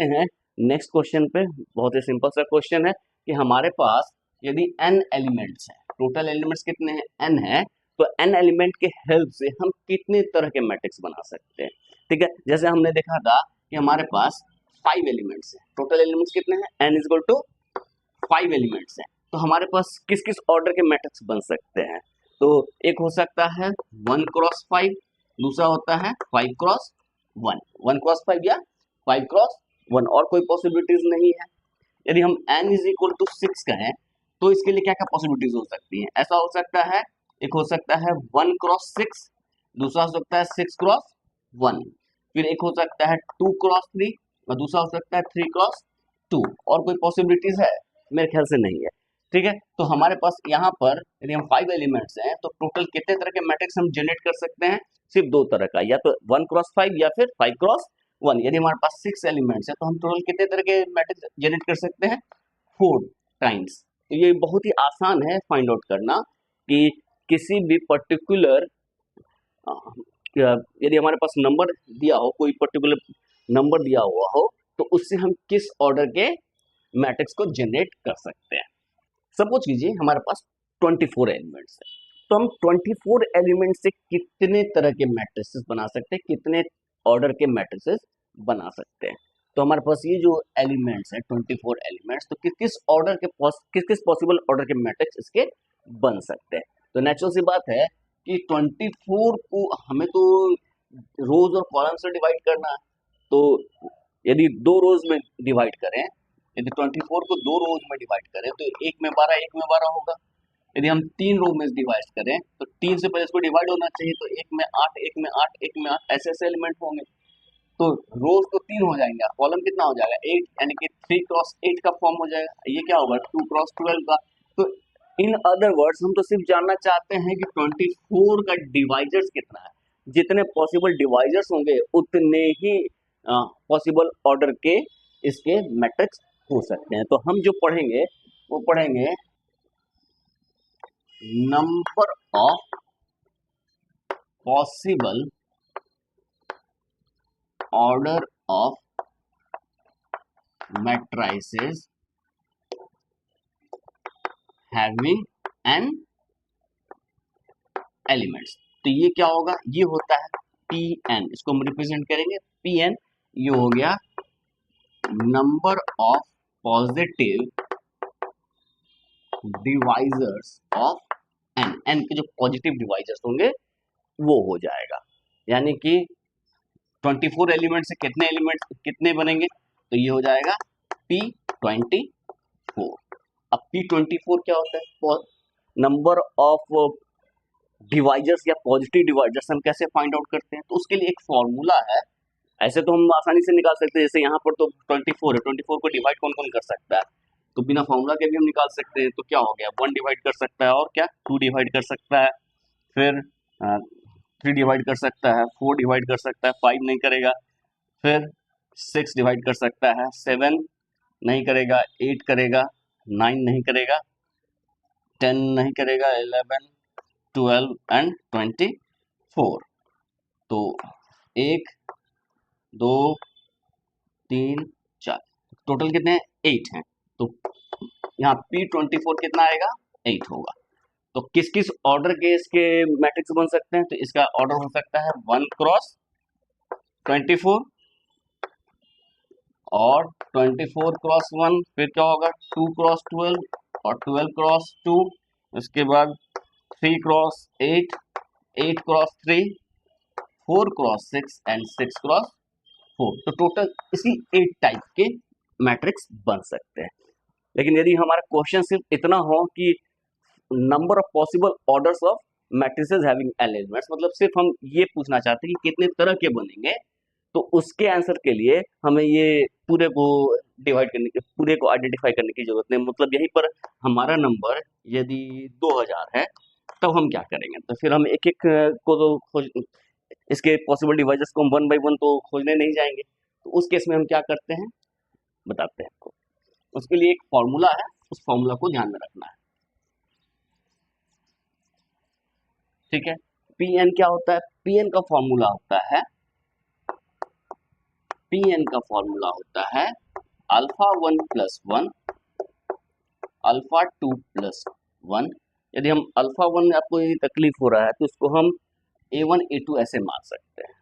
हैं next question पे। बहुत ही सिंपल सा क्वेश्चन है कि हमारे पास यदि n एलिमेंट्स हैं, टोटल एलिमेंट्स कितने हैं, n है, तो n एलिमेंट के हेल्प से हम कितने तरह के मैट्रिक्स बना सकते हैं। ठीक है, जैसे हमने देखा था कि हमारे पास 5 एलिमेंट्स हैं, टोटल एलिमेंट्स कितने हैं, n is equal to 5 elements हैं, तो हमारे पास किस किस ऑर्डर के मैट्रिक्स बन सकते हैं। तो एक हो सकता है 1 क्रॉस 5, दूसरा होता है 5 क्रॉस 1, 1 क्रॉस 5 या 5 क्रॉस 1, और कोई पॉसिबिलिटीज नहीं है। यदि हम n इज इक्वल टू 6 कहें तो इसके लिए क्या क्या पॉसिबिलिटीज हो सकती हैं। ऐसा हो सकता है, एक हो सकता है 1 क्रॉस 6, दूसरा हो सकता है 6 क्रॉस 1, फिर एक हो सकता है 2 क्रॉस 3, और दूसरा हो सकता है 3 क्रॉस 2, और कोई पॉसिबिलिटीज है, मेरे ख्याल से नहीं है। ठीक है, तो हमारे पास यहाँ पर यदि हम 5 एलिमेंट्स हैं तो टोटल कितने तरह के मैट्रिक्स हम जनरेट कर सकते हैं, सिर्फ 2 तरह का, या तो 1 क्रॉस 5 या फिर 5 क्रॉस 1। यदि हमारे पास 6 एलिमेंट्स है तो हम टोटल कितने तरह के मैट्रिक्स जनरेट कर सकते हैं, 4 टाइम्स। तो ये बहुत ही आसान है फाइंड आउट करना कि किसी भी पर्टिकुलर, यदि हमारे पास नंबर दिया हो, कोई पर्टिकुलर नंबर दिया हुआ हो, तो उससे हम किस ऑर्डर के मैट्रिक्स को जनरेट कर सकते हैं। सपोज कीजिए हमारे पास 24 एलिमेंट्स है, तो हम 24 एलिमेंट से कितने तरह के मैट्रिसेस बना सकते हैं, कितने ऑर्डर के मैट्रिसेस बना सकते हैं। तो हमारे पास ये जो एलिमेंट्स है 24 एलिमेंट्स, तो किस किस ऑर्डर के किस किस पॉसिबल ऑर्डर के मैट्रिक्स इसके बन सकते हैं। तो नेचुरल सी बात है कि 24 को हमें तो रोज और कॉलम से डिवाइड करना है। तो यदि 2 रोज में डिवाइड करें, यदि 24 को 2 रोज में डिवाइड करें तो एक में 12, एक में 12 होगा। यदि हम 3 रो में डिवाइड करें तो 3 से पहले इसको डिवाइड होना चाहिए, तो एक में 8, एक में 8, एक में 8, ऐसे ऐसे एलिमेंट होंगे। तो रोज तो 3 हो जाएंगे, कॉलम कितना हो जाएगा 8, यानी कि 3 क्रॉस 8 का फॉर्म हो जाएगा। ये क्या होगा 2 क्रॉस 12 का। तो इन अदर वर्ड्स हम तो सिर्फ जानना चाहते हैं कि 24 का डिवाइजर्स कितना है। जितने पॉसिबल डिवाइजर्स होंगे उतने ही पॉसिबल ऑर्डर के इसके मैट्रिक्स हो सकते हैं। तो हम जो पढ़ेंगे वो पढ़ेंगे number of possible order of matrices having an elements. तो ये क्या होगा, ये होता है Pn, इसको हम रिप्रेजेंट करेंगे Pn। ये हो गया number of positive divisors of n, n के जो पॉजिटिव डिवाइजर्स होंगे वो हो जाएगा। यानी कि 24 एलिमेंट से कितने एलिमेंट कितने बनेंगे, तो ये हो जाएगा P24। अब P24 क्या होता है, नंबर ऑफ डिवाइजर्स या पॉजिटिव डिवाइजर्स हम कैसे फाइंड आउट करते हैं। तो उसके लिए एक फॉर्मूला है। ऐसे तो हम आसानी से निकाल सकते हैं, जैसे यहाँ पर तो 24 है, 24 को डिवाइड कौन कौन कर सकता है, तो बिना फॉर्मूला के भी हम निकाल सकते हैं। तो क्या हो गया, 1 डिवाइड कर सकता है, और क्या 2 डिवाइड कर सकता है, फिर 3 डिवाइड कर सकता है, 4 डिवाइड कर सकता है, 5 नहीं करेगा, फिर 6 डिवाइड कर सकता है, 7 नहीं करेगा, 8 करेगा, 9 नहीं करेगा, 10 नहीं करेगा, 11, 12 एंड 24। तो 1, 2, 3, 4, टोटल कितने हैं 8 हैं। तो यहाँ P24 कितना आएगा 8 होगा। तो किस किस ऑर्डर के इसके मैट्रिक्स बन सकते हैं, तो इसका ऑर्डर हो सकता है 1 क्रॉस 24 और 24 क्रॉस 1, फिर क्या होगा 2 क्रॉस 12 और 12 क्रॉस 2, उसके बाद 3 cross 8, 8 cross 3, 4 cross 6 and 6 cross 4। तो टोटल इसी 8 टाइप के मैट्रिक्स बन सकते हैं। लेकिन यदि हमारा क्वेश्चन सिर्फ इतना हो कि number of possible orders of matrices having elements, मतलब सिर्फ हम ये पूछना चाहते हैं कि कितने तरह के बनेंगे, तो उसके आंसर के लिए हमें ये पूरे को डिवाइड करने की, पूरे को आइडेंटिफाई करने की जरूरत नहीं। मतलब यहीं पर हमारा नंबर यदि 2000 है तब हम क्या करेंगे, तो फिर हम एक एक को तो खोज, इसके पॉसिबल डिवाइजर्स को हम 1 बाय 1 तो खोजने नहीं जाएंगे। तो उस केस में हम क्या करते हैं बताते हैं आपको। उसके लिए एक फॉर्मूला है, उस फॉर्मूला को ध्यान में रखना है। ठीक है, Pn क्या होता है, Pn का फॉर्मूला होता है पी एन का फॉर्मूला होता है अल्फा 1 प्लस 1 अल्फा 2 प्लस 1। यदि हम अल्फा 1 में आपको यदि तकलीफ हो रहा है तो इसको हम A1 A2 ऐसे मान सकते हैं,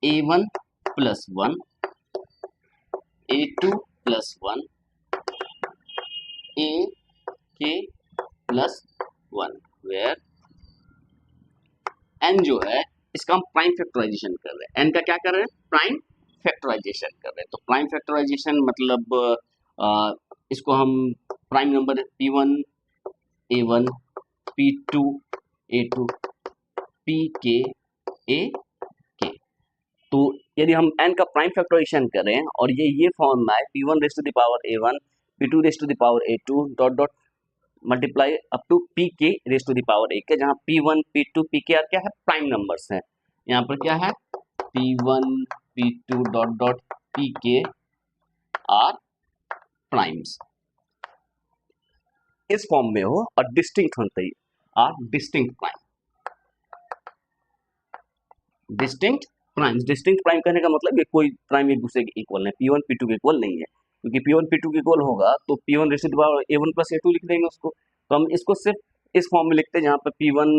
A1 plus 1 A2 plus 1 A K plus 1, where n जो है इसका हम प्राइम फैक्टराइजेशन कर रहे हैं। n का क्या कर रहे हैं? प्राइम फैक्टराइजेशन कर रहे हैं। तो प्राइम फैक्टराइजेशन मतलब इसको हम prime number p1 a1 p2 a2 pk ak। तो यदि हम n का प्राइम फैक्टराइजेशन करें और ये फॉर्म में है p1 raise to the power a1 p2 raise to the power a2 dot dot multiply up to pk raise to the power a के, जहाँ p1 p2 pk आर क्या है? प्राइम नंबर्स हैं। यहाँ पर क्या है? p1 p2 dot dot pk are primes. इस फॉर्म में हो और डिस्टिंक्ट होते ही are distinct prime. Distinct primes, distinct prime कहने का मतलब ये कोई प्राइम एक दूसरे के इक्वल है, p1 p2 के इक्वल नहीं है, क्योंकि p1 p2 के इक्वल होगा तो p1 raise to the power a1 plus a2 लिख देंगे उसको। तो हम इसको सिर्फ इस फॉर्म में लिखते हैं जहाँ पर p1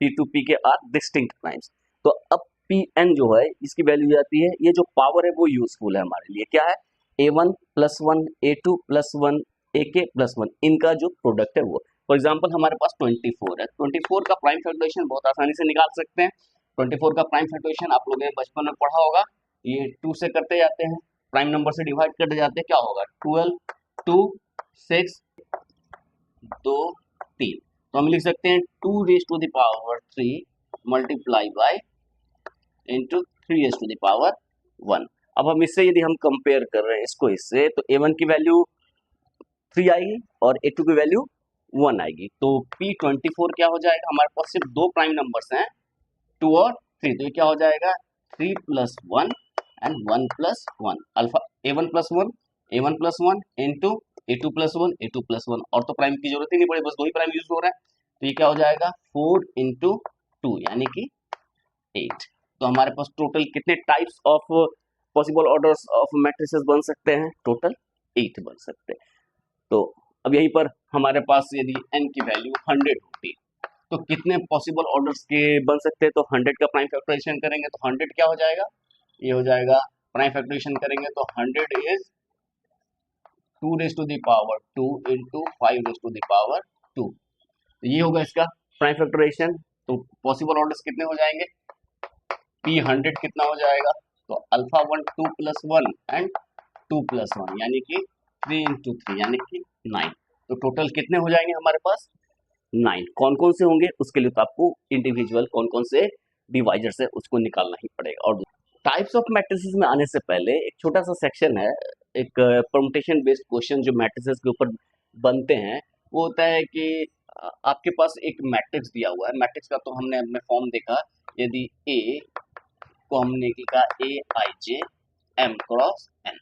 p2 pk are distinct primes. तो अब pn जो है इसकी वैल्यू जाती है, ये जो पावर है वो यूजफुल है हमारे लिए, क्या है? a1 plus 1 a2 plus 1 ak plus 1, इनका जो प्रोडक्ट है वो। फॉर एग्जाम्पल हमारे पास 24 है, 24 का प्राइम फैक्टराइजेशन बहुत आसानी से निकाल सकते हैं। 24 का प्राइम फैक्टराइजेशन आप लोगों ने बचपन में पढ़ा होगा, ये 2 से करते जाते हैं, प्राइम नंबर से डिवाइड करते जाते हैं, क्या होगा? 12 2 6 2 3। तो हम लिख सकते हैं 2 raise to the power 3 multiply by into 3 raise to the power 1। अब हम इससे यदि हम कंपेयर कर रहे हैं इसको इससे, तो a1 की वैल्यू 3 आएगी और a2 की वैल्यू 1 आएगी। तो p24 क्या हो जाएगा? हमारे पास सिर्फ दो प्राइम नंबर्स हैं, 2 और 3, तो ये क्या हो जाएगा? 3 plus 1 and 1 plus 1 alpha a1 plus 1 a1 plus 1 into a2 plus 1 a2 plus 1, और तो प्राइम की जरूरत ही नहीं पड़ी, बस दो ही प्राइम यूज हो रहा है। तो ये क्या हो जाएगा? 4 इंटू 2 यानी कि 8। तो हमारे पास टोटल कितने types of possible orders of matrices बन सकते हैं? टोटल 8 बन सकते हैं। तो अब यहीं पर हमारे पास यदि n की वैल्यू 100 होती तो कितने पॉसिबल ऑर्डर्स के बन सकते हैं? तो 100 का प्राइम फैक्टराइजेशन करेंगे तो 100 क्या हो जाएगा? ये हो जाएगा, प्राइम फैक्टराइजेशन करेंगे तो 100 is 2 raise to the power 2 into 5 raise to the power 2। तो ये होगा इसका प्राइम फैक्टराइजेशन। तो पॉसिबल ऑर्डर्स कितने हो जाएंगे? p100 कितना हो जाएगा? तो अल्फा 1 2 प्लस 1 एंड 2 प्लस 1 यानी कि 3 इंटू 3 यानी कि 9। तो टोटल कितने हो जाएंगे हमारे पास? 9। कौन कौन से होंगे उसके लिए तो आपको इंडिविजुअल कौन कौन से डिवाइजर्स है उसको निकालना ही पड़ेगा। और टाइप्स ऑफ मैट्रिसेस में आने से पहले एक छोटा सा सेक्शन है, एक परमुटेशन बेस्ड क्वेश्चन जो मैट्रिसेस के ऊपर बनते हैं, वो होता है कि आपके पास एक मैट्रिक्स दिया हुआ है। मैट्रिक्स का तो हमने अपने फॉर्म देखा, यदि ए को हमने लिखा ए आई जे एम क्रॉस एन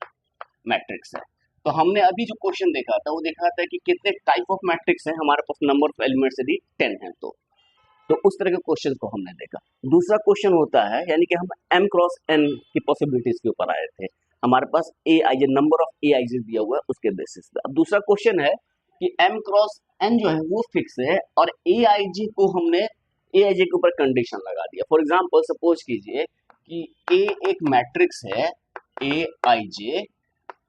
मैट्रिक्स है, तो हमने अभी जो क्वेश्चन देखा था वो देखा था कि कितने टाइप ऑफ मैट्रिक्स हैं हमारे पास, नंबर ऑफ एलिमेंट्स यदि 10 है तो उस तरह के क्वेश्चन को हमने देखा। दूसरा क्वेश्चन होता है, यानी कि हम m क्रॉस n की पॉसिबिलिटीज के ऊपर आए थे, हमारे पास ए आई जे नंबर ऑफ ए आई जे दिया हुआ है उसके बेसिस पे। अब दूसरा क्वेश्चन है कि m क्रॉस n जो है वो फिक्स है और ए आई जे को हमने ए आई जे के ऊपर कंडीशन लगा दिया। फॉर एग्जाम्पल सपोज कीजिए कि ए एक मैट्रिक्स है ए आई जे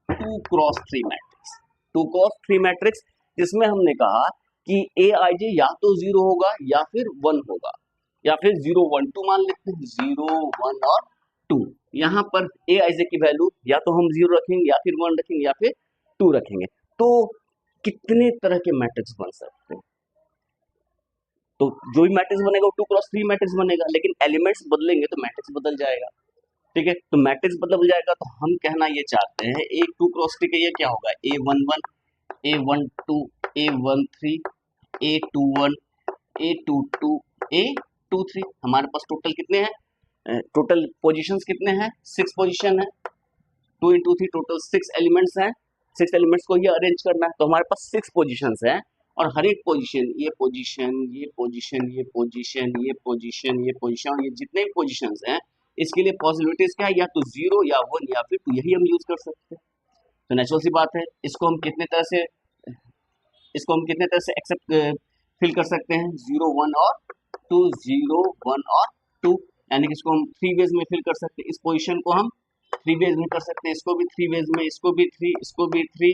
2 क्रॉस 3 मैट्रिक्स, 2 क्रॉस 3 मैट्रिक्स, जिसमें हमने कहा कि ए आई जे या तो 0 होगा या फिर 1 होगा, या फिर 0 1 2 मान लेते हैं, 0 1 और 2। यहाँ पर ए आई जे की वैल्यू या तो हम 0 रखेंगे या फिर 1 रखेंगे या फिर 2 रखेंगे। तो कितने तरह के मैट्रिक्स बन सकते हैं? तो जो भी मैट्रिक्स बनेगा वो 2 क्रॉस 3 मैट्रिक्स बनेगा, लेकिन एलिमेंट्स बदलेंगे तो मैट्रिक्स बदल जाएगा। ठीक है, तो मैट्रिक्स बदल जाएगा तो हम कहना ये चाहते हैं एक 2 क्रॉस 3 के ये क्या होगा? A11 A12 A13 A21 A22 A23। हमारे पास टोटल कितने हैं? टोटल पोजीशंस कितने हैं? 6 पोजीशन है, 2 इंटू 3 टोटल 6 एलिमेंट्स हैं। 6 एलिमेंट्स को ये अरेंज करना है, तो हमारे पास 6 पोजीशंस हैं और हर एक पोजीशन, ये पोजीशन ये पोजीशन ये पोजीशन ये पोजीशन ये पोजीशन और ये जितने भी पोजीशंस हैं इसके लिए पॉसिबिलिटीज क्या है, या तो 0 या 1 या फिर 2, यही हम यूज कर सकते हैं। तो नेचुरल सी बात है, इसको हम कितने तरह से एक्सेप्ट फिल कर सकते हैं, 0 1 और 2, 0 1 और 2, यानी कि इसको हम 3 वेज में फिल कर सकते हैं। इस पोजीशन को हम 3 वेज में कर सकते हैं, इसको भी 3 वेज में, इसको भी 3, इसको भी 3,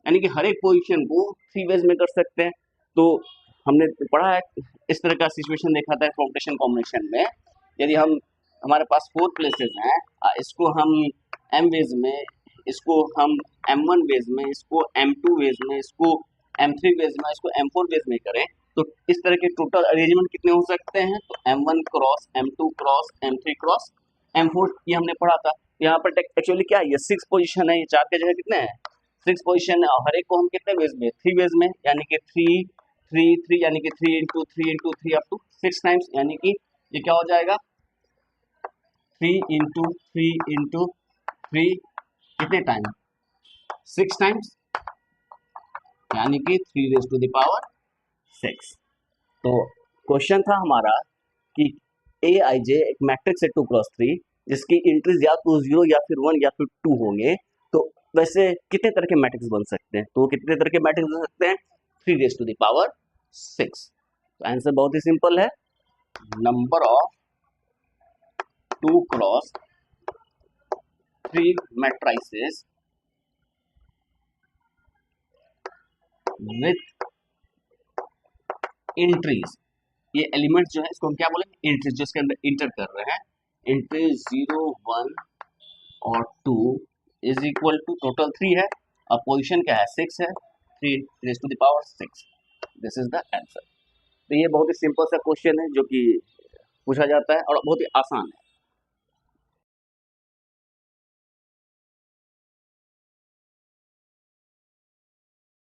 यानी कि हर एक पोजीशन को 3 वेज में कर सकते हैं। तो हमने पढ़ा है, इस तरह का सिचुएशन देखा था परम्यूटेशन कॉम्बिनेशन में, यदि हमारे पास 4 प्लेसेस हैं, इसको हम m वेज में, इसको हम m1 वेज में, इसको m2 वेज में, इसको m3 वेज में, इसको m4 वेज में करें, तो इस तरह के टोटल अरेंजमेंट कितने हो सकते हैं, तो m1 cross m2 cross m3 cross m4, ये हमने पढ़ा था। यहाँ पर एक्चुअली क्या है, ये 6 पोजीशन है, ये 4 के जगह कितने हैं, 6 पोजीशन है, और हर एक को हम कितने वेज में, 3 वेज में, यानी कि 3 3 3, यानी कि 3 into 3 into 3 up to 6 times, यानी कि ये क्या हो जाएगा, 3 इंटू 3 इंटू 3 कितने टाइम, 6 टाइम्स, यानी कि 3 रेज टू द पावर 6। तो क्वेश्चन था हमारा कि Aij एक मैट्रिक्स है 2 क्रॉस 3, जिसकी एंट्रीज या तो 0 या फिर 1 या फिर 2 होंगे, तो वैसे कितने तरह के मैट्रिक्स बन सकते हैं, तो कितने तरह के मैट्रिक्स बन सकते हैं, 3 रेज टू द पावर 6। तो आंसर बहुत ही सिंपल है, number of 2 cross 3 matrices with entries, ये एलिमेंट्स जो है इसको हम क्या बोलेंगे, एंट्रीज, जो इसके अंदर इंटर कर रहे हैं, एंट्रीज 0 1 और 2 इज इक्वल टू टोटल 3 है, और पोजीशन क्या है, 6 है, 3 raise to the power 6, this is the answer. तो ये बहुत ही सिंपल सा क्वेश्चन है जो कि पूछा जाता है और बहुत ही आसान है।